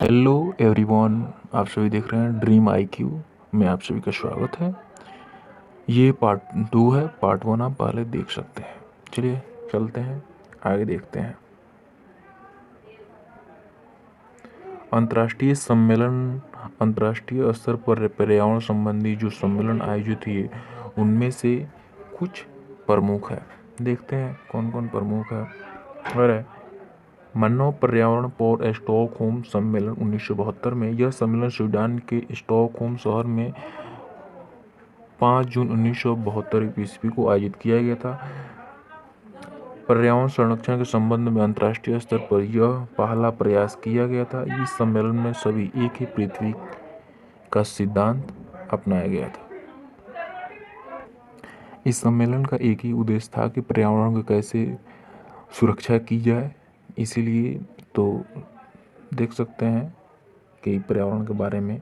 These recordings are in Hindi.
हेलो एवरीवन, आप सभी देख रहे हैं ड्रीम आईक्यू में आप सभी का स्वागत है। ये पार्ट 2 है। पार्ट 1 आप पहले देख सकते हैं। चलिए चलते हैं, आगे देखते हैं। अंतर्राष्ट्रीय सम्मेलन, अंतर्राष्ट्रीय स्तर पर पर्यावरण संबंधी जो सम्मेलन आयोजित हुए उनमें से कुछ प्रमुख है। देखते हैं कौन कौन प्रमुख है। और मानव पर्यावरण पर स्टॉकहोम सम्मेलन 1972 में। यह सम्मेलन स्वीडन के स्टॉकहोम शहर में 5 जून 1972 ईस्वी को आयोजित किया गया था। पर्यावरण संरक्षण के संबंध में अंतर्राष्ट्रीय स्तर पर यह पहला प्रयास किया गया था। इस सम्मेलन में सभी एक ही पृथ्वी का सिद्धांत अपनाया गया था। इस सम्मेलन का एक ही उद्देश्य था कि पर्यावरण की कैसे सुरक्षा की जाए। इसीलिए तो देख सकते हैं कि पर्यावरण के बारे में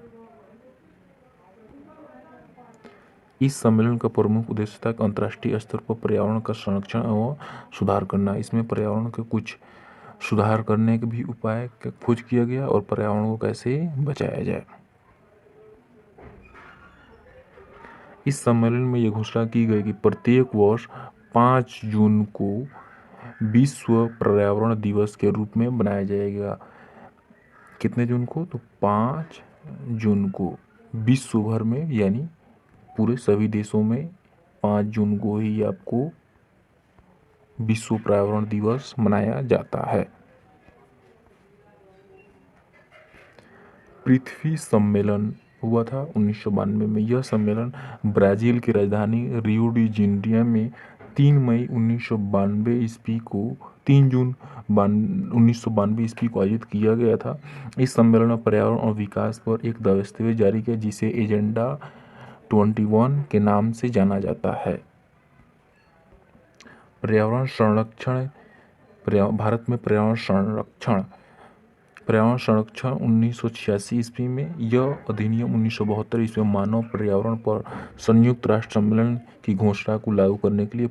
इस सम्मेलन का प्रमुख उद्देश्य था कि अंतर्राष्ट्रीय स्तर पर पर्यावरण का संरक्षण एवं सुधार करना। इसमें पर्यावरण के कुछ सुधार करने के भी उपाय का खोज किया गया और पर्यावरण को कैसे बचाया जाए। इस सम्मेलन में यह घोषणा की गई कि प्रत्येक वर्ष 5 जून को विश्व पर्यावरण दिवस के रूप में मनाया जाएगा। कितने जून को? तो 5 जून को विश्व भर में, यानी पूरे सभी देशों में 5 जून को ही आपको विश्व पर्यावरण दिवस मनाया जाता है। पृथ्वी सम्मेलन हुआ था 1992 में। यह सम्मेलन ब्राजील की राजधानी रियो डी जेनेरियो में 3 मई 1992 ईस्वी को 3 जून 1992 ईस्वी को आयोजित किया गया था। इस सम्मेलन में पर्यावरण और विकास पर एक दस्तावेज जारी किया जिसे एजेंडा 21 के नाम से जाना जाता है। पर्यावरण संरक्षण, भारत में पर्यावरण संरक्षण 1986 ईस्वी में। यह अधिनियम 1972 ईस्वी में मानव पर्यावरण पर संयुक्त राष्ट्र सम्मेलन की घोषणा को लागू करने के लिए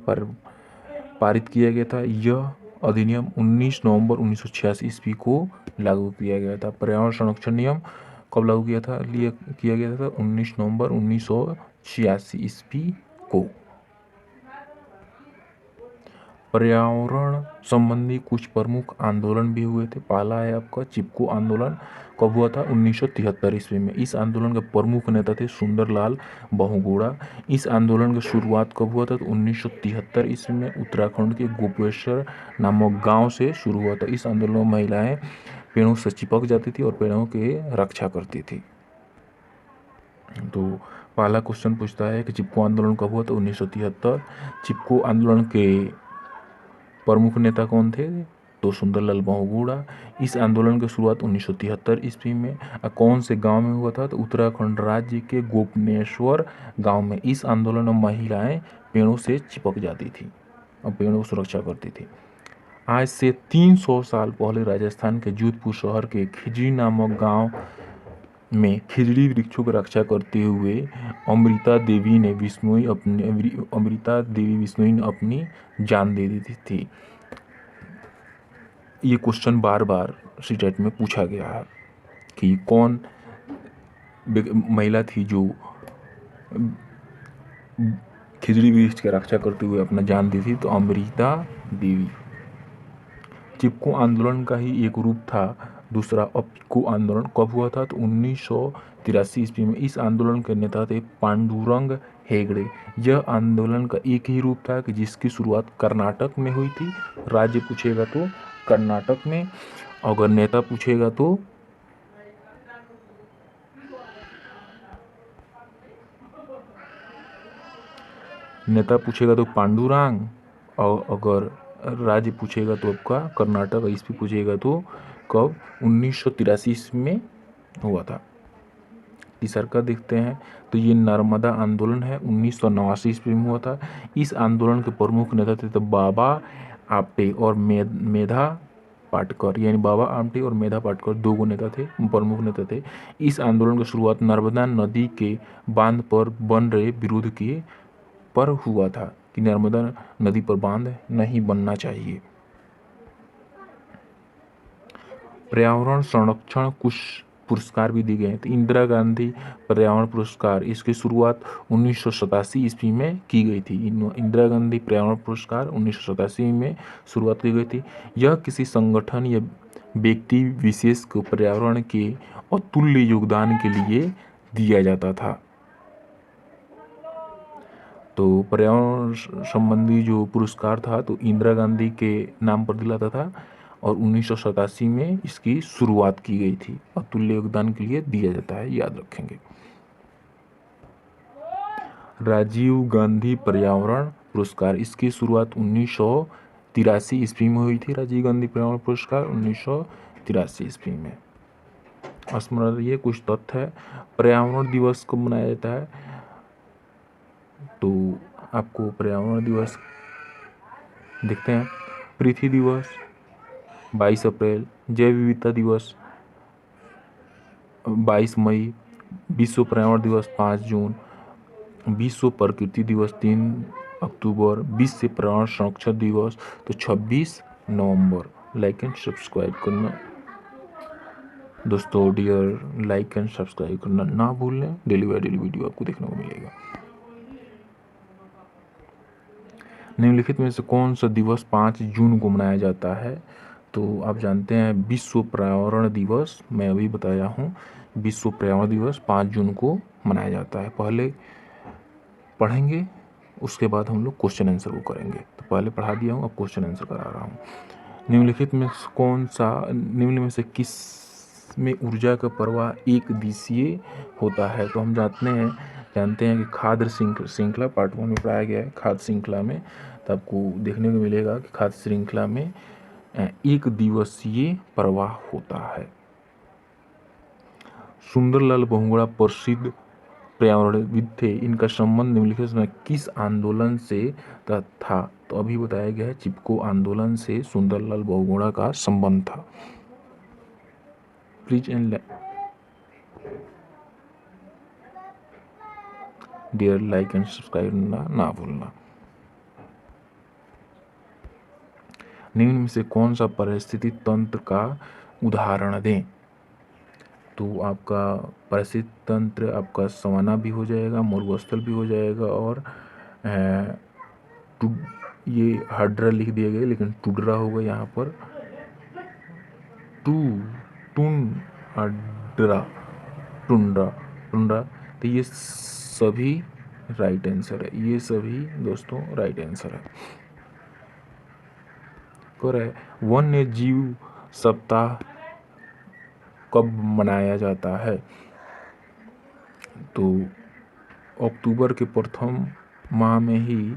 पारित किया गया था। यह अधिनियम 19 नवंबर 1986 ईस्वी को लागू किया गया था। पर्यावरण संरक्षण नियम कब लागू किया गया था? 19 नवंबर 1986 ईस्वी को। पर्यावरण संबंधी कुछ प्रमुख आंदोलन भी हुए थे। पहला है आपका चिपको आंदोलन। कब हुआ था? 1973 ईस्वी में। इस आंदोलन के प्रमुख नेता थे सुंदरलाल बहुगुणा। इस आंदोलन की शुरुआत कब हुआ था? तो 1973 ईस्वी में उत्तराखंड के गोपेश्वर नामक गांव से शुरू हुआ था। इस आंदोलन में महिलाएं पेड़ों से चिपक जाती थी और पेड़ों की रक्षा करती थी। तो पहला क्वेश्चन पूछता है कि चिपको आंदोलन कब हुआ? तो 1973। चिपको आंदोलन के प्रमुख नेता कौन थे? तो सुंदरलाल बहुगुणा। इस आंदोलन की शुरुआत 1973 ईस्वी में कौन से गांव में हुआ था? तो उत्तराखंड राज्य के गोपनेश्वर गांव में। इस आंदोलन में महिलाएं पेड़ों से चिपक जाती थी और पेड़ों की सुरक्षा करती थी। आज से 300 साल पहले राजस्थान के जोधपुर शहर के खिजड़ी नामक गांव में खिजड़ी वृक्षों की रक्षा करते हुए अमृता देवी बिश्नोई ने अपनी जान दे दी थी। ये क्वेश्चन बार बार सीटेट में पूछा गया है कि कौन महिला थी जो खिजड़ी वृक्ष की रक्षा करते हुए अपना जान दी थी? तो अमृता देवी। चिपको आंदोलन का ही एक रूप था दूसरा अपिको आंदोलन। कब हुआ था? तो 1983 ईस्वी में। इस आंदोलन के नेता थे पांडुरंग हेगड़े। यह आंदोलन का एक ही रूप था कि जिसकी शुरुआत कर्नाटक में हुई थी। राज्य पूछेगा तो कर्नाटक में, अगर नेता पूछेगा तो पांडुरंग, और अगर राज्य पूछेगा तो आपका कर्नाटक। ईस्वी पूछेगा तो कब? 1983 में हुआ था। तीसरा का देखते हैं तो ये नर्मदा आंदोलन है, 1989 ईस्वी में हुआ था। इस आंदोलन के प्रमुख नेता थे तो बाबा आमटे और मेधा पाटकर, यानी बाबा आमटे और मेधा पाटकर दो नेता थे, प्रमुख नेता थे। इस आंदोलन की शुरुआत नर्मदा नदी के बांध पर बन रहे विरोध के पर हुआ था कि नर्मदा नदी पर बांध नहीं बनना चाहिए। पर्यावरण संरक्षण कुछ पुरस्कार भी दिए गए हैं। तो इंदिरा गांधी पर्यावरण पुरस्कार, इसकी शुरुआत 1987 ईस्वी में की गई थी। इंदिरा गांधी पर्यावरण पुरस्कार 1987 में शुरुआत की गई थी। यह किसी संगठन या व्यक्ति विशेष को पर्यावरण के अतुल्य योगदान के लिए दिया जाता था। तो पर्यावरण संबंधी जो पुरस्कार था तो इंदिरा गांधी के नाम पर दिलाता था और 1987 में इसकी शुरुआत की गई थी। अतुल्य योगदान के लिए दिया जाता है, याद रखेंगे। राजीव गांधी पर्यावरण पुरस्कार, इसकी शुरुआत 1983 ईस्वी में हुई थी। राजीव गांधी पर्यावरण पुरस्कार 1983 ईस्वी में। स्मरण रहिए कुछ तथ्य है। पर्यावरण दिवस कब मनाया जाता है? तो आपको पर्यावरण दिवस देखते हैं। पृथ्वी दिवस 22 अप्रैल, जैव विविधता दिवस 22 मई, विश्व पर्यावरण दिवस 5 जून, विश्व प्रकृति दिवस 3 अक्टूबर, विश्व पर्यावरण संरक्षण दिवस तो 26 नवंबर। लाइक एंड सब्सक्राइब करना दोस्तों, डियर, लाइक एंड सब्सक्राइब करना ना भूलें। डेली बाय डेली वीडियो आपको देखने को मिलेगा। निम्नलिखित में से कौन सा दिवस 5 जून को मनाया जाता है? तो आप जानते हैं विश्व पर्यावरण दिवस, मैं अभी बताया हूँ। विश्व पर्यावरण दिवस 5 जून को मनाया जाता है। पहले पढ़ेंगे, उसके बाद हम लोग क्वेश्चन आंसर को करेंगे। तो पहले पढ़ा दिया हूँ, अब क्वेश्चन आंसर करा रहा हूँ। निम्नलिखित में कौन सा, निम्न में से किस में ऊर्जा का प्रवाह एक दिशीय होता है? तो हम जानते हैं कि खाद्य श्रृंखला पार्ट 1 में पढ़ाया गया है। खाद्य श्रृंखला में तो आपको देखने को मिलेगा कि खाद्य श्रृंखला में एक दिवसीय प्रवाह होता है। सुंदरलाल बहुगुणा प्रसिद्ध पर्यावरणविद थे। इनका संबंध निम्नलिखित में किस आंदोलन से था? तो अभी बताया गया है चिपको आंदोलन से सुंदरलाल बहुगुणा का संबंध था। Please and dear, like and subscribe ना भूलना। निम्न में से कौन सा पारिस्थितिक तंत्र का उदाहरण दें? तो आपका पारिस्थितिक तंत्र आपका सवाना भी हो जाएगा, मरुस्थल भी हो जाएगा और ये हाड्रा लिख दिया गया लेकिन टुड्रा होगा यहाँ पर। टुंड्रा। तो ये सभी राइट आंसर है। ये सभी दोस्तों राइट आंसर है। वन्य जीव सप्ताह कब मनाया जाता है? तो अक्टूबर के प्रथम माह में ही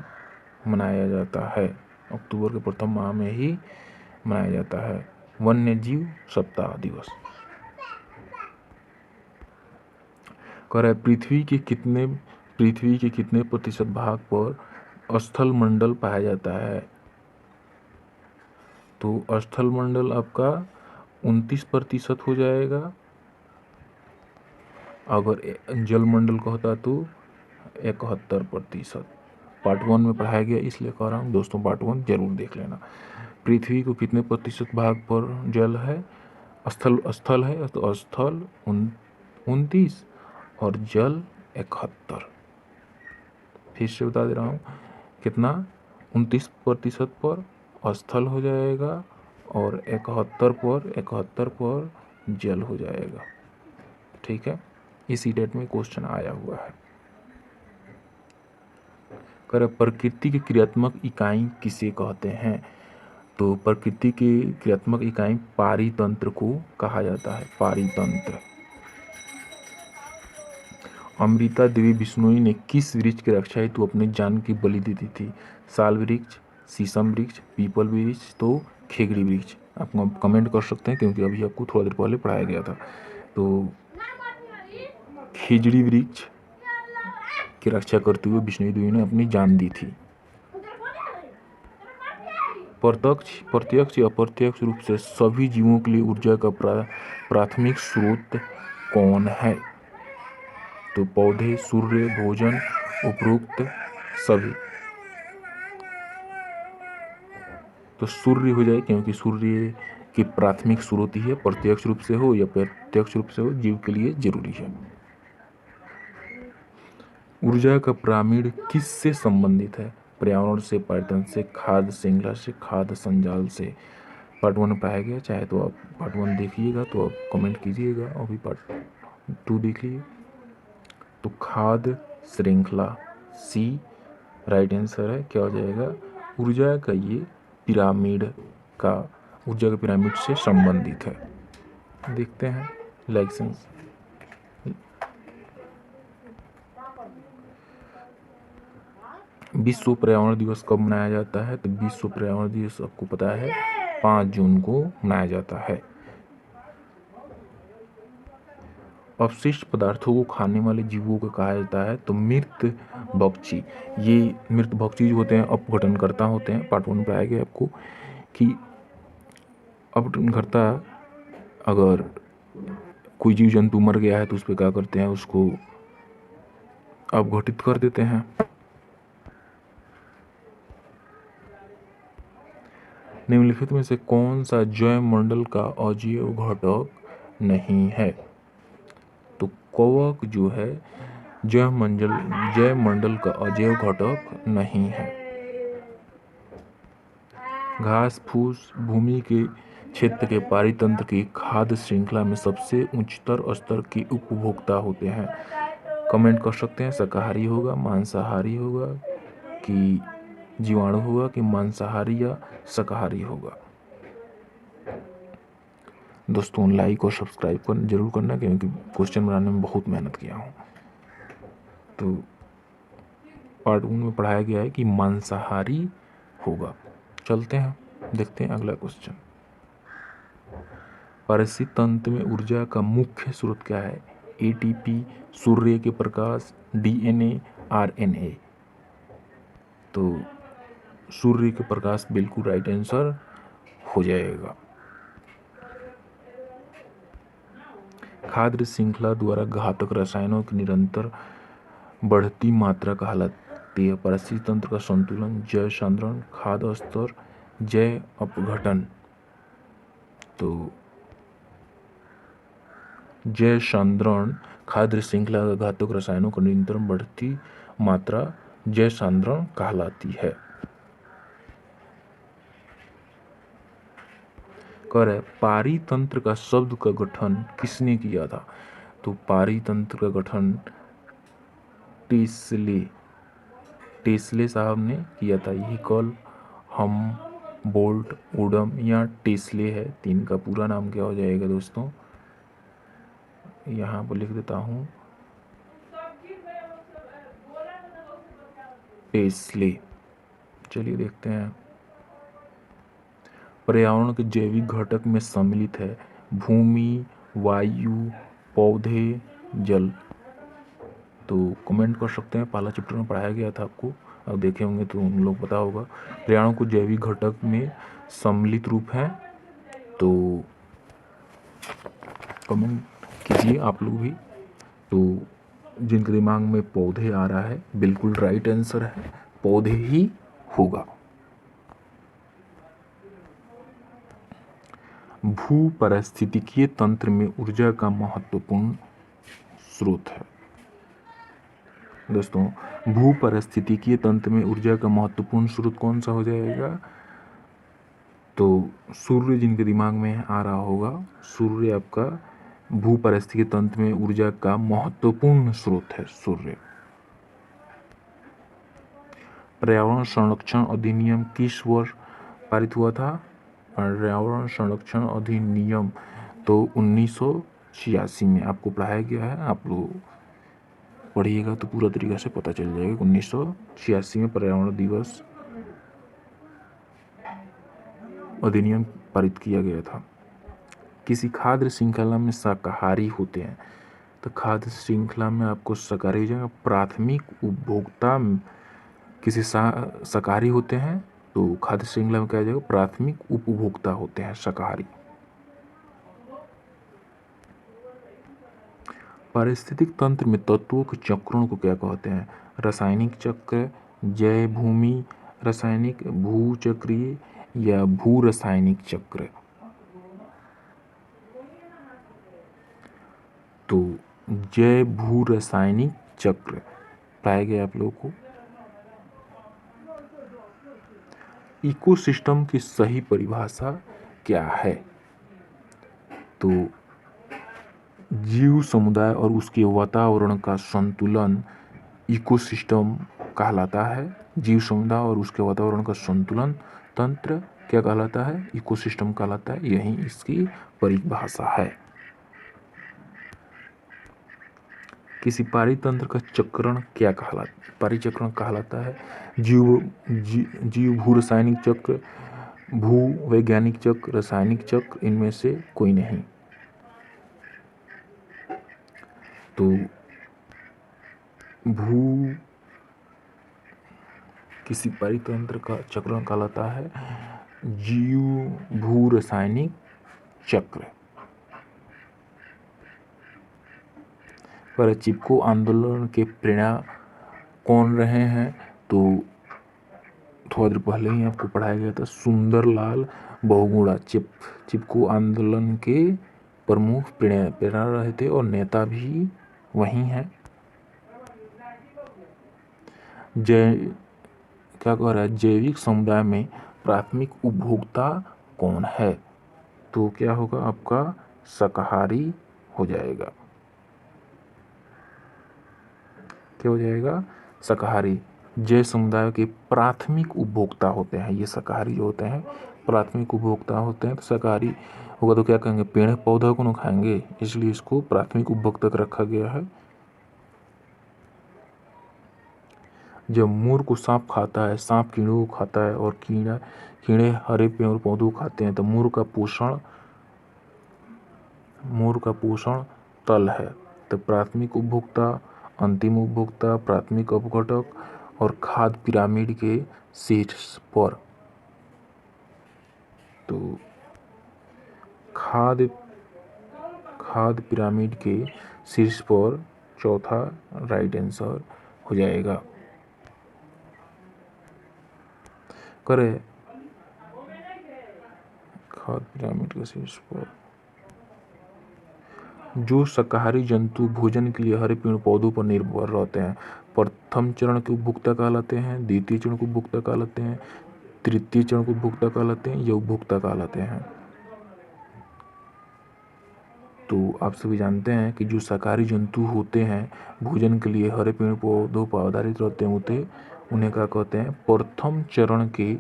मनाया जाता है। अक्टूबर के प्रथम माह में ही मनाया जाता है वन्य जीव सप्ताह दिवस। पृथ्वी के कितने प्रतिशत भाग पर स्थल मंडल पाया जाता है? तो स्थल मंडल आपका 29% हो जाएगा। अगर जल मंडल का होता तो 71%। पार्ट 1 में पढ़ाया गया इसलिए कह रहा हूँ दोस्तों, पार्ट 1 जरूर देख लेना। पृथ्वी को कितने प्रतिशत भाग पर जल है? स्थल है तो स्थल 29 और जल 71। फिर से बता दे रहा हूँ कितना, 29% पर स्थल हो जाएगा और 71 पर जल हो जाएगा। ठीक है, इसी डेट में क्वेश्चन आया हुआ है। प्रकृति की क्रियात्मक इकाई किसे कहते हैं? तो प्रकृति की क्रियात्मक इकाई पारितंत्र को कहा जाता है। पारितंत्र। अमृता देवी बिश्नोई ने किस वृक्ष की रक्षा हेतु अपनी जान की बलि दी थी? साल वृक्ष, शीशम वृक्ष, पीपल वृक्ष तो खेगड़ी वृक्ष। आप कमेंट कर सकते हैं क्योंकि अभी आपको थोड़ा देर पहले पढ़ाया गया था। तो खेजड़ी वृक्ष की रक्षा करते हुए बिश्नोई देवी ने अपनी जान दी थी। प्रत्यक्ष या अप्रत्यक्ष रूप से सभी जीवों के लिए ऊर्जा का प्राथमिक स्रोत कौन है? तो पौधे, सूर्य, भोजन, उपरोक्त सभी। तो सूर्य हो जाए क्योंकि सूर्य कि प्राथमिक स्रोत ही है, प्रत्यक्ष रूप से हो या प्रत्यक्ष रूप से हो, जीव के लिए जरूरी है। ऊर्जा का पिरामिड किससे संबंधित है? पर्यावरण से, पर्यटन से, खाद्य श्रृंखला से, खाद्य संजाल से। पार्ट 1 में पढ़ाया गया, चाहे तो आप पार्ट 1 देखिएगा तो आप कमेंट कीजिएगा, और भी पार्ट 2 देख लीजिए। तो खाद्य श्रृंखला सी राइट आंसर है। क्या हो जाएगा? ऊर्जा का ये पिरामिड का ऊर्जा के पिरामिड से संबंधित है। देखते हैं लाइसेंस। विश्व पर्यावरण दिवस कब मनाया जाता है? तो विश्व पर्यावरण दिवस आपको पता है 5 जून को मनाया जाता है। अपशिष्ट पदार्थों को खाने वाले जीवों को कहा जाता है तो मृत भक्षी। ये मृत भक्षी जो होते हैं अपघटनकर्ता होते हैं। पार्ट 1 में पढ़ाया गया आपको कि अपघटनकर्ता अगर कोई जीव जंतु मर गया है तो उस पर क्या करते हैं? उसको अपघटित कर देते हैं। निम्नलिखित में से कौन सा जैव मंडल का अजैव घटक नहीं है? तो कवक जो है जैव मंडल का अजैव घटक नहीं है। घास फूस भूमि के क्षेत्र के पारितंत्र की खाद्य श्रृंखला में सबसे उच्चतर स्तर के उपभोक्ता होते हैं। कमेंट कर सकते हैं, शाकाहारी होगा, मांसाहारी होगा कि जीवाणु होगा कि मांसाहारी या शाकाहारी होगा। दोस्तों लाइक और सब्सक्राइब जरूर करना, क्योंकि क्वेश्चन बनाने में बहुत मेहनत किया हूँ। तो पार्ट 1 में पढ़ाया गया है कि मांसाहारी होगा। चलते हैं, देखते हैं अगला क्वेश्चन। पारिस्थितिक तंत्र में ऊर्जा का मुख्य स्रोत क्या है? एटीपी, सूर्य के प्रकाश, डीएनए, आरएनए। तो सूर्य के प्रकाश बिल्कुल राइट आंसर हो जाएगा। खाद्य श्रृंखला द्वारा घातक रसायनों की निरंतर बढ़ती मात्रा कहलाती है। पारिस्थितिक तंत्र का संतुलन, जैव सांद्रण, खाद्य स्तर, जैव अपघटन। तो जैव सांद्रण खाद्य श्रृंखला का घातक रसायनों की निरंतर बढ़ती मात्रा जैव सांद्रण कहलाती है। कर है पारितंत्र का शब्द का गठन किसने किया था? तो पारितंत्र का गठन टेस्ले साहब ने किया था। यही कॉल हम बोल्ट, ओडम या टेस्ले है। तीन का पूरा नाम क्या हो जाएगा दोस्तों? यहाँ पर लिख देता हूँ, टेस्ले। चलिए देखते हैं। पर्यावरण के जैविक घटक में सम्मिलित है भूमि, वायु, पौधे, जल। तो कमेंट कर सकते हैं, पहला चैप्टर में पढ़ाया गया था आपको, अब देखे होंगे तो उन लोग पता होगा। पर्यावरण को जैविक घटक में सम्मिलित रूप है। तो कमेंट कीजिए आप लोग भी। तो जिनके दिमाग में पौधे आ रहा है, बिल्कुल राइट आंसर है, पौधे ही होगा। भू पारिस्थितिकीय तंत्र में ऊर्जा का महत्वपूर्ण स्रोत है। दोस्तों भू पारिस्थितिकीय तंत्र में ऊर्जा का महत्वपूर्ण स्रोत कौन सा हो जाएगा? तो सूर्य जिनके दिमाग में आ रहा होगा, सूर्य आपका भू पारिस्थितिकीय तंत्र में ऊर्जा का महत्वपूर्ण स्रोत है, सूर्य। पर्यावरण संरक्षण अधिनियम किस वर्ष पारित हुआ था? पर्यावरण संरक्षण अधिनियम तो 1986 में आपको पढ़ाया गया है। आप लोग पढ़िएगा तो पूरा तरीका से पता चल जाएगा। 1986 में पर्यावरण दिवस अधिनियम पारित किया गया था। किसी खाद्य श्रृंखला में शाकाहारी होते हैं, तो खाद्य श्रृंखला में आपको शाकाहारी जगह प्राथमिक उपभोक्ता किसी शाकाहारी होते हैं, तो खाद्य श्रृंखला में क्या जाएगा? प्राथमिक उपभोक्ता होते हैं शाकाहारी। पारिस्थितिक तंत्र में तत्वों के चक्रों को क्या कहते हैं? रासायनिक चक्र, जैव भूमि रासायनिक, भू चक्रीय या भू रासायनिक चक्र। जैव भू रासायनिक चक्र पाए गए आप लोगों को। इकोसिस्टम की सही परिभाषा क्या है? तो जीव समुदाय और उसके वातावरण का संतुलन इकोसिस्टम कहलाता है। जीव समुदाय और उसके वातावरण का संतुलन तंत्र क्या कहलाता है? इकोसिस्टम कहलाता है। यही इसकी परिभाषा है। किसी पारितंत्र का चक्रण क्या कहलाता? परिचक्रण कहलाता है। जीव भू रासायनिक चक्र, भू वैज्ञानिक चक्र, रासायनिक चक्र, इनमें से कोई नहीं। तो भू किसी परितंत्र का चक्रण कहलाता है जीव भू रासायनिक चक्र। पर चिपको आंदोलन के प्रेरणा कौन रहे हैं? तो थोड़ा देर पहले ही आपको पढ़ाया गया था, सुंदरलाल बहुगुणा चिपको आंदोलन के प्रमुख प्रेरणा रहे थे और नेता भी वही हैं। क्या कह रहा है? जैविक समुदाय में प्राथमिक उपभोक्ता कौन है? तो क्या होगा आपका? शाकाहारी हो जाएगा। क्या हो जाएगा? शाकाहारी। जैव समुदाय के प्राथमिक उपभोक्ता होते हैं ये शाकाहारी जो होते हैं, प्राथमिक उपभोक्ता होते हैं। तो शाकाहारी होगा तो क्या कहेंगे? पेड़ पौधा को न खाएंगे, इसलिए इसको प्राथमिक उपभोक्ता रखा गया है। जब मोर को सांप खाता है, सांप कीड़ों को खाता है और कीड़े हरे पेड़ पौधों को खाते हैं, तो मोर का पोषण तल है। तो प्राथमिक उपभोक्ता, अंतिम उपभोक्ता, प्राथमिक अपघटक और खाद्य पिरामिड के शीर्ष पर। तो खाद्य पिरामिड के शीर्ष पर चौथा राइट आंसर हो जाएगा। करे खाद्य पिरामिड के शीर्ष पर जो शाकाहारी जंतु भोजन के लिए हरे पेड़ पौधों पर निर्भर रहते हैं, प्रथम चरण के उपभोक्ता कहलाते हैं, द्वितीय चरण को उपभोक्ता कहलाते हैं, तृतीय चरण को उपभोक्ता कहलाते हैं, या उपभोक्ता कहलाते हैं। तो आप सभी जानते हैं कि जो शाकाहारी जंतु होते हैं भोजन के लिए हरे पेड़ पौधों पर आधारित रहते हैं, उन्हें क्या कहते हैं? प्रथम चरण के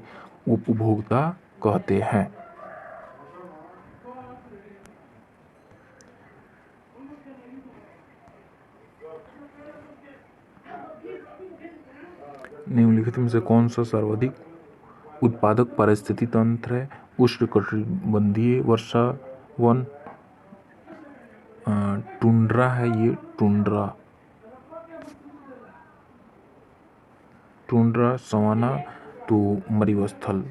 उपभोक्ता कहते हैं। निम्नलिखित में से कौन सा सर्वाधिक उत्पादक पारिस्थितिक तंत्र है? उष्णकटिबंधीय वर्षावन, टुंड्रा है ये, टुंड्रा, सवाना, तो मरुस्थल।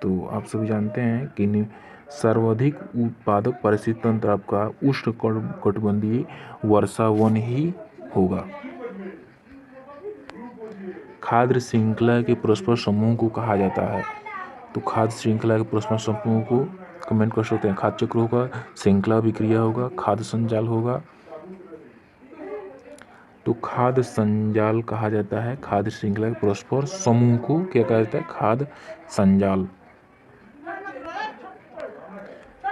तो आप सभी जानते हैं कि सर्वाधिक उत्पादक पारिस्थितिक तंत्र आपका उष्णकटिबंधीय वर्षावन ही होगा। खाद्य श्रृंखला के परस्पर समूह को कहा जाता है। तो खाद्य श्रृंखला के परस्पर समूह को कमेंट कर सकते हैं। खाद्य चक्र होगा, श्रृंखला अभिक्रिया होगा, खाद्य संजाल होगा। तो खाद्य संजाल कहा जाता है खाद्य श्रृंखला के परस्पर समूह को क्या कहा जाता है? खाद्य संजाल।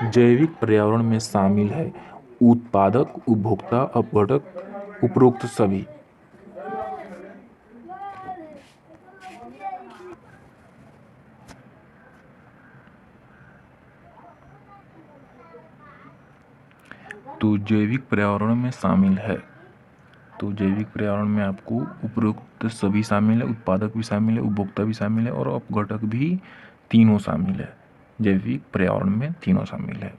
जैविक पर्यावरण में शामिल है उत्पादक, उपभोक्ता, अपघटक, उपरोक्त सभी। तो जैविक पर्यावरण में शामिल है, तो जैविक पर्यावरण में आपको उपरोक्त सभी शामिल है, उत्पादक भी शामिल है, उपभोक्ता भी शामिल है और अपघटक भी, तीनों शामिल है। जैविक पर्यावरण में तीनों शामिल है।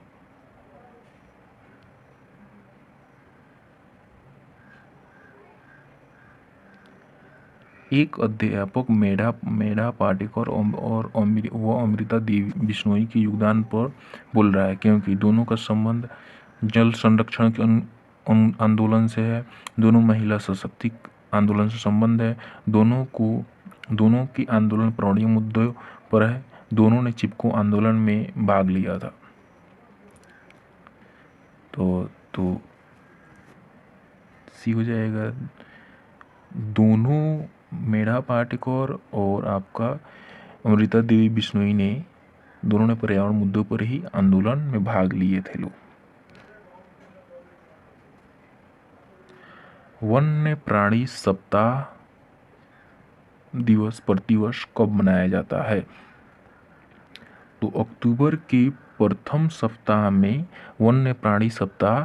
एक अध्यापक मेधा पाटेकर और अमृता देवी बिश्नोई के योगदान पर बोल रहा है, क्योंकि दोनों का संबंध जल संरक्षण के आंदोलन से है, दोनों महिला सशक्तिक आंदोलन से संबंध है, दोनों की आंदोलन प्राणीय मुद्दों पर है, दोनों ने चिपको आंदोलन में भाग लिया था। तो सी हो जाएगा। दोनों मेधा पाटकर और आपका अमृता देवी बिश्नोई ने दोनों ने पर्यावरण मुद्दों पर ही आंदोलन में भाग लिए थे लोग। वन्य प्राणी सप्ताह दिवस प्रतिवर्ष कब मनाया जाता है? तो अक्टूबर के प्रथम सप्ताह में वन्य प्राणी सप्ताह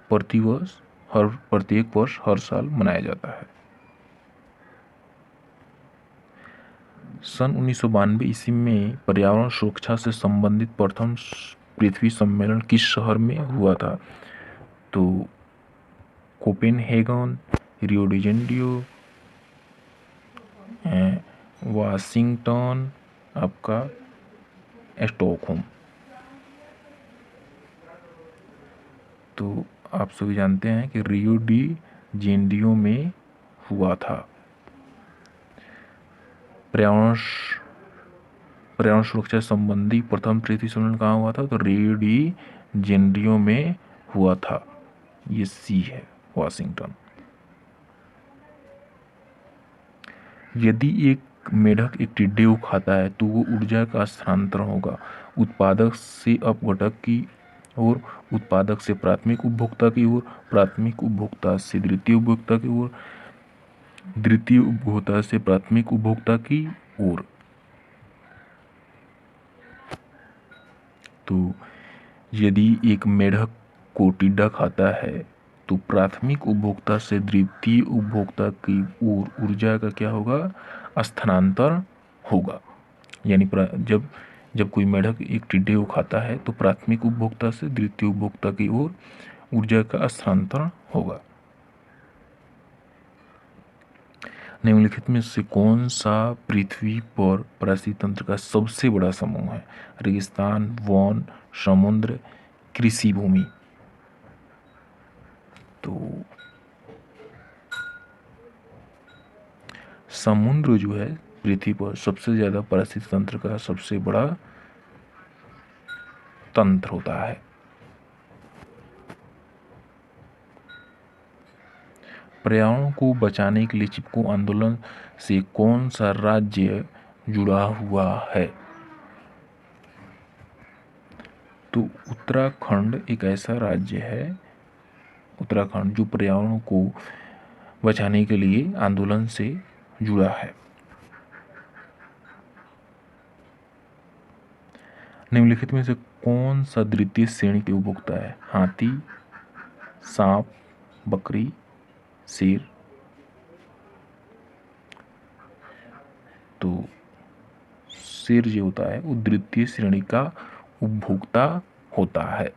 प्रत्येक वर्ष हर साल मनाया जाता है। सन 1992 ईस्वी में पर्यावरण सुरक्षा से संबंधित प्रथम पृथ्वी सम्मेलन किस शहर में हुआ था? तो Copenhagen, Rio de Janeiro, Washington, आपका स्टॉकहोम। तो आप सभी जानते हैं कि रियो डी जेनेरियो में हुआ था। पर्यावरण सुरक्षा संबंधी प्रथम पृथ्वी सम्मेलन कहाँ हुआ था? तो रियो डी जेनेरियो में हुआ था। ये सी है, वाशिंगटन। यदि एक मेढक एक टिड्डे को खाता है तो वो ऊर्जा का स्थानांतरण होगा। उत्पादक से अपघटक की ओर, उत्पादक से प्राथमिक उपभोक्ता की ओर, प्राथमिक उपभोक्ता से द्वितीय उपभोक्ता की ओर, द्वितीय उपभोक्ता से प्राथमिक उपभोक्ता की ओर। तो यदि एक मेढक को टिड्डा खाता है तो प्राथमिक उपभोक्ता से द्वितीय उपभोक्ता की ओर ऊर्जा का क्या होगा? स्थानांतरण होगा। यानी जब कोई मेढक एक टिड्डे को खाता है तो प्राथमिक उपभोक्ता से द्वितीय उपभोक्ता की ओर ऊर्जा का स्थानांतरण होगा। निम्नलिखित में से कौन सा पृथ्वी पर पारिस्थितिक तंत्र का सबसे बड़ा समूह है? रेगिस्तान, वन, समुद्र, कृषि भूमि। तो समुद्र जो है पृथ्वी पर सबसे ज्यादा पारिस्थितिक तंत्र का सबसे बड़ा तंत्र होता है। पर्यावरण को बचाने के लिए चिपको आंदोलन से कौन सा राज्य जुड़ा हुआ है? तो उत्तराखंड एक ऐसा राज्य है, उत्तराखंड, जो पर्यावरण को बचाने के लिए आंदोलन से जुड़ा है। निम्नलिखित में से कौन सा द्वितीय श्रेणी के उपभोक्ता है? हाथी, सांप, बकरी, शेर। तो शेर जो होता है वो द्वितीय श्रेणी का उपभोक्ता होता है।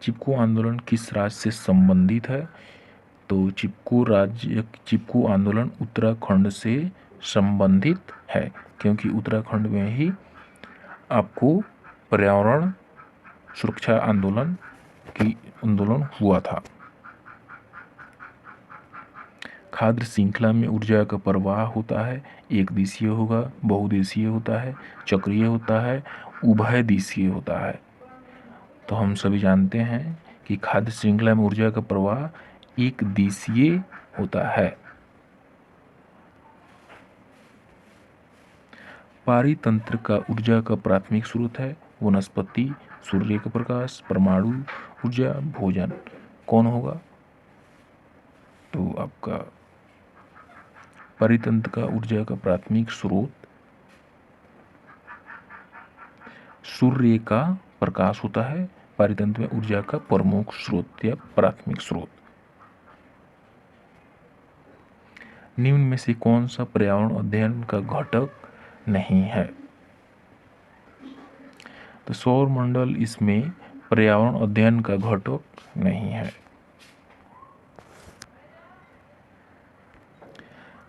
चिपको आंदोलन किस राज्य से संबंधित है? तो चिपको आंदोलन उत्तराखंड से संबंधित है, क्योंकि उत्तराखंड में ही आपको पर्यावरण सुरक्षा आंदोलन हुआ था। खाद्य श्रृंखला में ऊर्जा का प्रवाह होता है, एक दिशीय होगा, बहुदिशीय होता है, चक्रीय होता है, उभय दिशीय होता है। तो हम सभी जानते हैं कि खाद्य श्रृंखला में ऊर्जा का प्रवाह एक दिशीय होता है। पारितंत्र का ऊर्जा का प्राथमिक स्रोत है वनस्पति, सूर्य का प्रकाश, परमाणु ऊर्जा, भोजन। कौन होगा? तो आपका पारितंत्र का ऊर्जा का प्राथमिक स्रोत सूर्य का प्रकाश होता है। पारितंत्र में ऊर्जा का प्रमुख स्रोत या प्राथमिक स्रोत। निम्न में से कौन सा पर्यावरण अध्ययन का घटक नहीं है? तो सौर मंडल इसमें पर्यावरण अध्ययन का घटक नहीं है।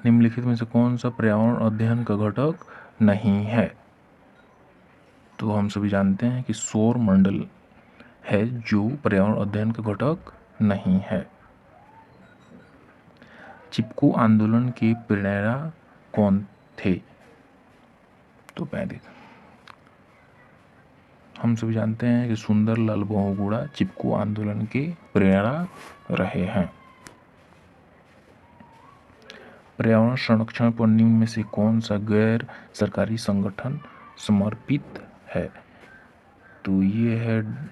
निम्नलिखित में से कौन सा पर्यावरण अध्ययन का घटक नहीं है? तो हम सभी जानते हैं कि सौर मंडल है जो पर्यावरण अध्ययन का घटक नहीं है। चिपको आंदोलन के प्रेरणा कौन थे? तो हम सभी जानते हैं कि सुंदरलाल बहुगुणा चिपको आंदोलन के प्रेरणा रहे हैं। पर्यावरण संरक्षण पर निम्न में से कौन सा गैर सरकारी संगठन समर्पित है? तो ये है,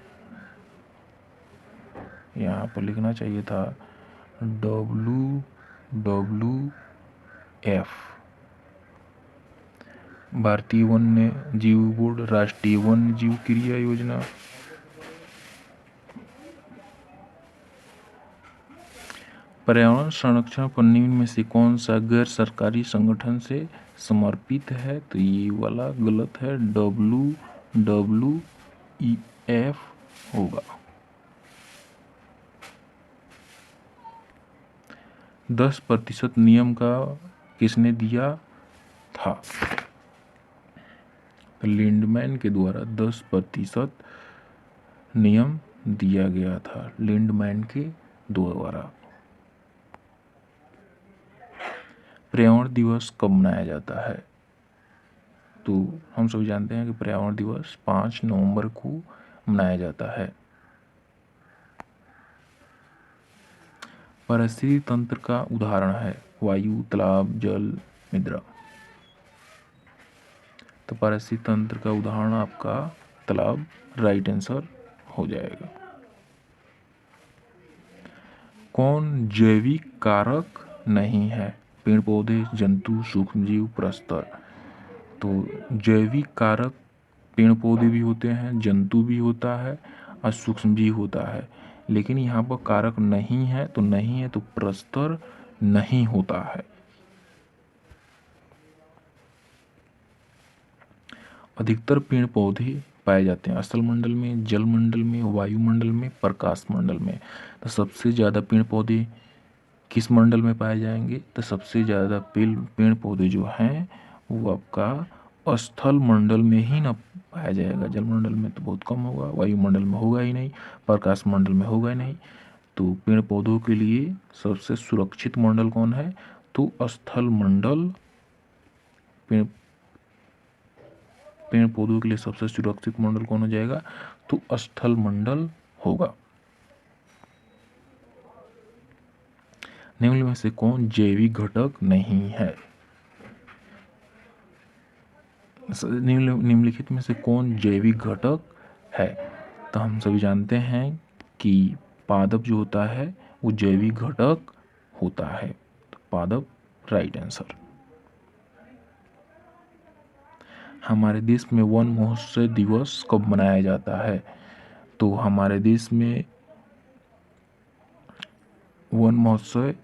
यहाँ पर लिखना चाहिए था WWF, भारतीय वन्य जीव बोर्ड, राष्ट्रीय वन्य जीव क्रिया योजना। पर्यावरण संरक्षण पर निम्न में से कौन सा गैर सरकारी संगठन से समर्पित है? तो ये वाला गलत है, WWEF होगा। 10% नियम का किसने दिया था? लिंडमैन के द्वारा 10% नियम दिया गया था, लिंडमैन के द्वारा। पर्यावरण दिवस कब मनाया जाता है? तो हम सभी जानते हैं कि पर्यावरण दिवस 5 नवंबर को मनाया जाता है। पारिस्थितिक तंत्र का उदाहरण है वायु, तालाब, जल, मृदा। तो पारिस्थितिक तंत्र का उदाहरण आपका तालाब राइट आंसर हो जाएगा। कौन जैविक कारक नहीं है? पेड़ पौधे, जंतु, सूक्ष्मजीव, परस्पर। तो जैविक कारक पेड़ पौधे भी होते हैं, जंतु भी होता है और सूक्ष्मजीव होता है, लेकिन यहाँ पर कारक नहीं है तो नहीं है, तो परस्पर नहीं होता है। अधिकतर पेड़ पौधे पाए जाते हैं स्थल मंडल में, जल मंडल में, वायुमंडल में, प्रकाश मंडल में। तो सबसे ज़्यादा पेड़ पौधे किस मंडल में पाए जाएंगे? तो सबसे ज़्यादा पेड़ पौधे जो हैं वो आपका स्थल मंडल में ही ना पाया जाएगा। जल मंडल में तो बहुत कम होगा, वायुमंडल में होगा ही नहीं, प्रकाश मंडल में होगा ही नहीं। तो पेड़ पौधों के लिए सबसे सुरक्षित मंडल कौन है? तो स्थल मंडल पेड़ पौधों के लिए सबसे सुरक्षित मंडल कौन हो जाएगा? तो स्थल मंडल होगा। निम्न में से कौन जैविक घटक नहीं है? निम्नलिखित में से कौन जैविक घटक है? तो हम सभी जानते हैं कि पादप जो होता है वो जैविक घटक होता है। तो पादप राइट आंसर। हमारे देश में वन महोत्सव दिवस कब मनाया जाता है? तो हमारे देश में वन महोत्सव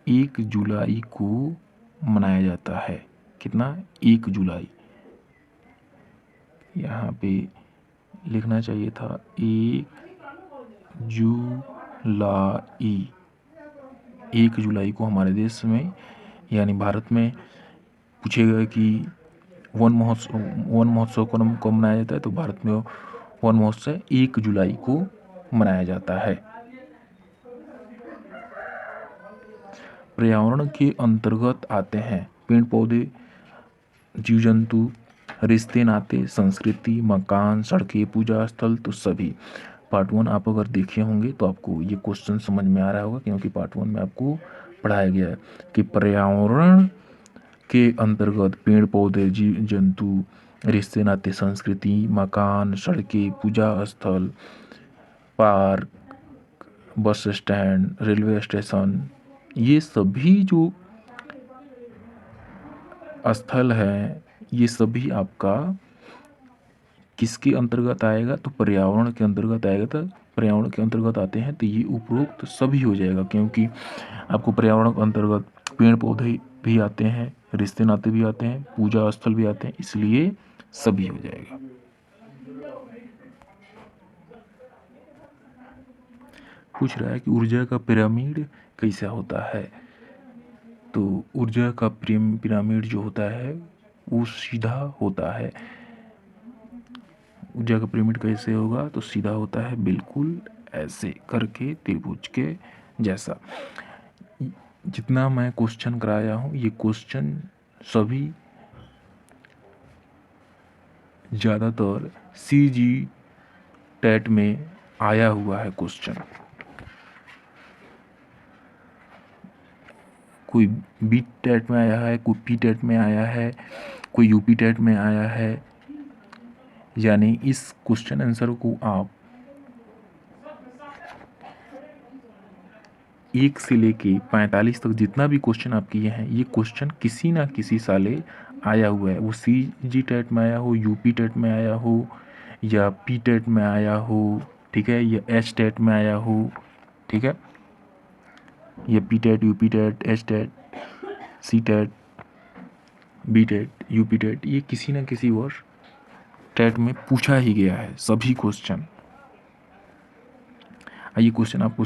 1 जुलाई को मनाया जाता है। कितना? 1 जुलाई। यहाँ पे लिखना चाहिए था 1 जुलाई। 1 जुलाई को हमारे देश में यानी भारत में पूछेगा कि वन महोत्सव कब मनाया जाता है? तो भारत में वन महोत्सव 1 जुलाई को मनाया जाता है। पर्यावरण के अंतर्गत आते हैं पेड़ पौधे, जीव जंतु, रिश्ते नाते, संस्कृति, मकान, सड़कें, पूजा स्थल। तो सभी पार्ट 1 आप अगर देखे होंगे तो आपको ये क्वेश्चन समझ में आ रहा होगा, क्योंकि पार्ट 1 में आपको पढ़ाया गया है कि पर्यावरण के अंतर्गत पेड़ पौधे, जीव जंतु, रिश्ते नाते, संस्कृति, मकान, सड़कें, पूजा स्थल, park, bus stand, railway station, ये सभी जो स्थल है ये सभी आपका किसके अंतर्गत आएगा? तो पर्यावरण के अंतर्गत आएगा। तो पर्यावरण के अंतर्गत आते हैं तो ये उपरोक्त सभी हो जाएगा, क्योंकि आपको पर्यावरण के अंतर्गत पेड़ पौधे भी आते हैं, रिश्ते नाते भी आते हैं, पूजा स्थल भी आते हैं, इसलिए सभी हो जाएगा। पूछ रहा है कि ऊर्जा का पिरामिड कैसा होता है? तो ऊर्जा का पिरामिड जो होता है वो सीधा होता है। ऊर्जा का पिरामिड कैसे होगा? तो सीधा होता है, बिल्कुल ऐसे करके त्रिभुज के जैसा। जितना मैं क्वेश्चन कराया हूँ ये क्वेश्चन सभी ज़्यादातर CG टेट में आया हुआ है क्वेश्चन, कोई बी टेट में आया है, कोई पी टेट में आया है, कोई यूपी टेट में आया है। यानी इस क्वेश्चन आंसर को आप 1 से लेके 45 तक जितना भी क्वेश्चन आप किए हैं, ये क्वेश्चन किसी ना किसी साले आया हुआ है। वो CG टेट में आया हो, यूपी टेट में आया हो, या पी टेट में आया हो, ठीक है, या एच टेट में आया हो, ठीक है, या P TET, UP TET, H TET, C TET, B TET, UP TET, ये किसी न किसी वर्ष टेट में पूछा ही गया है सभी क्वेश्चन। ये क्वेश्चन आपको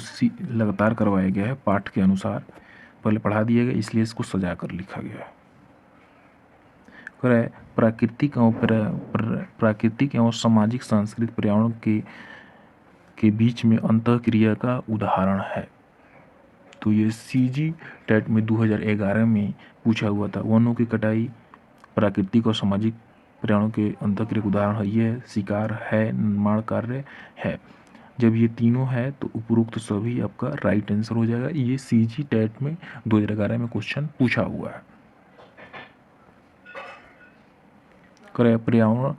लगातार करवाया गया है पाठ के अनुसार, पहले पढ़ा दिया गया, इसलिए इसको सजा कर लिखा गया है। प्राकृतिक एवं सामाजिक सांस्कृतिक पर्यावरण के बीच में अंतःक्रिया का उदाहरण है। तो ये CG टेट में 2011 में पूछा हुआ था। वनों की कटाई प्राकृतिक और सामाजिक पर्यावरण के अंतःक्रिया का उदाहरण है। ये शिकार है, निर्माण कार्य है। जब ये तीनों है तो उपरोक्त सभी आपका राइट आंसर हो जाएगा। ये CG टेट में 2011 में क्वेश्चन पूछा हुआ है। पर्यावरण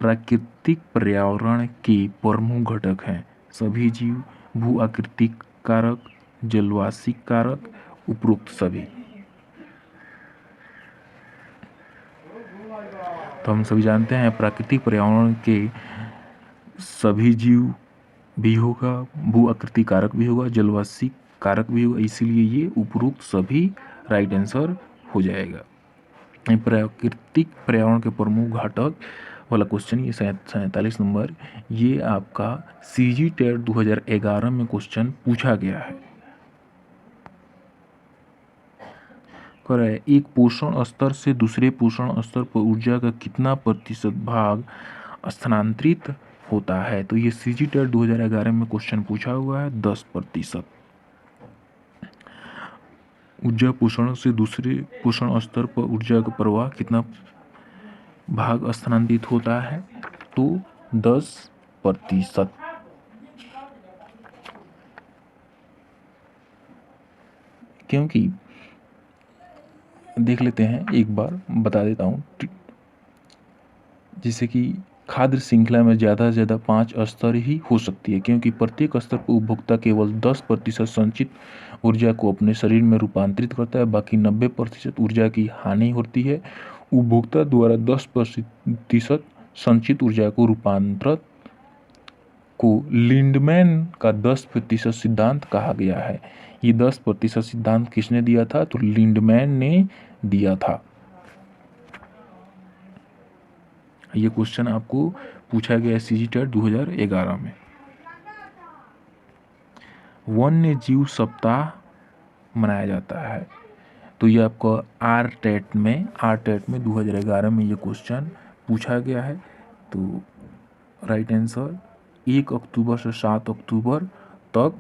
प्राकृतिक पर्यावरण के प्रमुख घटक हैं सभी जीव, भू आकृतिक कारक, जलवासिक कारक, उपरोक्त सभी। तो हम सभी जानते हैं प्राकृतिक पर्यावरण के सभी जीव भी होगा, भू आकृतिक कारक भी होगा, जलवासिक कारक भी होगा, इसीलिए ये उपरोक्त सभी राइट आंसर हो जाएगा। प्राकृतिक पर्यावरण के प्रमुख घटक वाला क्वेश्चन, ये 47 नंबर, ये आपका CG टेट 2011 में क्वेश्चन पूछा गया है। एक पोषण स्तर से दूसरे पोषण स्तर पर ऊर्जा का कितना प्रतिशत भाग स्थानांतरित होता है? तो ये CG टेट 2011 में क्वेश्चन पूछा हुआ है, 10%। ऊर्जा पोषण से दूसरे पोषण स्तर पर ऊर्जा का प्रवाह कितना भाग स्थानांतरित होता है? तो 10%। क्योंकि देख लेते हैं, एक बार बता देता हूँ, जैसे कि खाद्य श्रृंखला में ज़्यादा से ज़्यादा 5 स्तर ही हो सकती है, क्योंकि प्रत्येक स्तर पर उपभोक्ता केवल 10% संचित ऊर्जा को अपने शरीर में रूपांतरित करता है, बाकी 90% ऊर्जा की हानि होती है। उपभोक्ता द्वारा 10% संचित ऊर्जा को रूपांतरित को लिंडमैन का 10% सिद्धांत कहा गया है। ये 10% सिद्धांत किसने दिया था? तो लिंडमैन ने दिया था। ये क्वेश्चन आपको पूछा गया CG टेट 2011 में। वन्य जीव सप्ताह मनाया जाता है, तो ये आपको आर टेट में 2011 में ये क्वेश्चन पूछा गया है। तो राइट आंसर 1 अक्टूबर से 7 अक्टूबर तक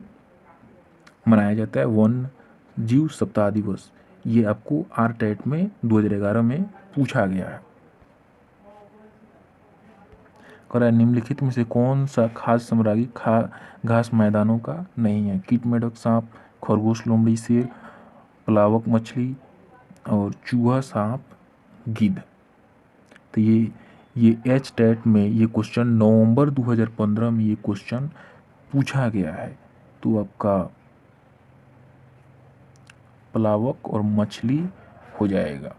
मनाया जाता है वन्य जीव सप्ताह दिवस। ये आपको आर टेट में 2011 में पूछा गया है। निम्नलिखित में से कौन सा खाद्य साम्राज्य घास मैदानों का नहीं है? कीट मेढक, सांप, खरगोश, लोमड़ी, शेर, प्लावक मछली और चूहा, सांप, गिद्ध। तो ये एच टेट में ये क्वेश्चन नवंबर 2015 में ये क्वेश्चन पूछा गया है। तो आपका प्लावक और मछली हो जाएगा,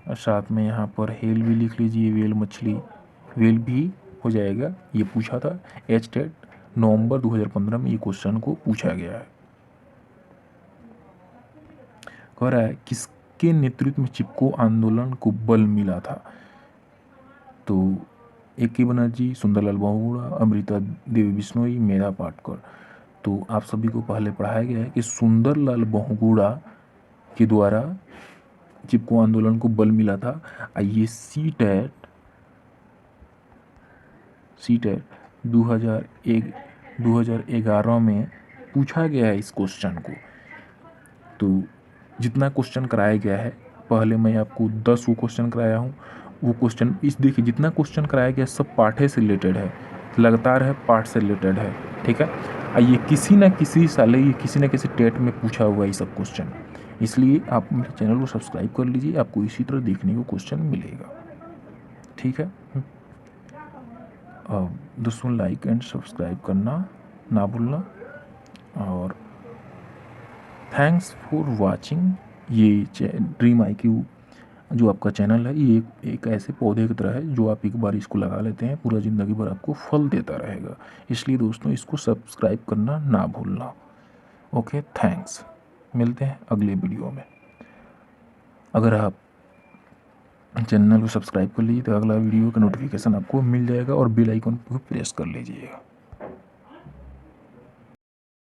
और साथ में यहाँ पर हेल भी लिख लीजिए, वेल मछली, वेल भी हो जाएगा। ये पूछा था एच टेट नवंबर 2015 में ये क्वेश्चन को पूछा गया है। कह रहा है किसके नेतृत्व में चिपको आंदोलन को बल मिला था? तो A.K. बनर्जी, सुंदरलाल बहुगुणा, अमृता देवी बिश्नोई, मेधा पाटकर। तो आप सभी को पहले पढ़ाया गया है कि सुंदरलाल बहुगुणा के द्वारा चिपको आंदोलन को बल मिला था। ये सी टेट 2011 में पूछा गया है इस क्वेश्चन को। तो जितना क्वेश्चन कराया गया है, पहले मैं आपको 10 क्वेश्चन कराया हूँ। वो क्वेश्चन देखिए, जितना क्वेश्चन कराया गया सब पाठ्य से रिलेटेड है। लगातार है, पार्ट से रिलेटेड है, ठीक है। ये किसी न किसी साल ये किसी न किसी टेट में पूछा हुआ ये सब क्वेश्चन, इसलिए आप मेरे चैनल को सब्सक्राइब कर लीजिए, आपको इसी तरह देखने को क्वेश्चन मिलेगा, ठीक है। दोस्तों लाइक एंड सब्सक्राइब करना ना भूलना, और थैंक्स फॉर वाचिंग। ये ड्रीम IQ जो आपका चैनल है, ये एक ऐसे पौधे की तरह है जो आप एक बार इसको लगा लेते हैं पूरा ज़िंदगी भर आपको फल देता रहेगा, इसलिए दोस्तों इसको सब्सक्राइब करना ना भूलना। Okay, thanks. मिलते हैं अगले वीडियो में। अगर आप चैनल को सब्सक्राइब कर लीजिए तो अगला वीडियो का नोटिफिकेशन आपको मिल जाएगा, और बेल आइकन को प्रेस कर लीजिएगा।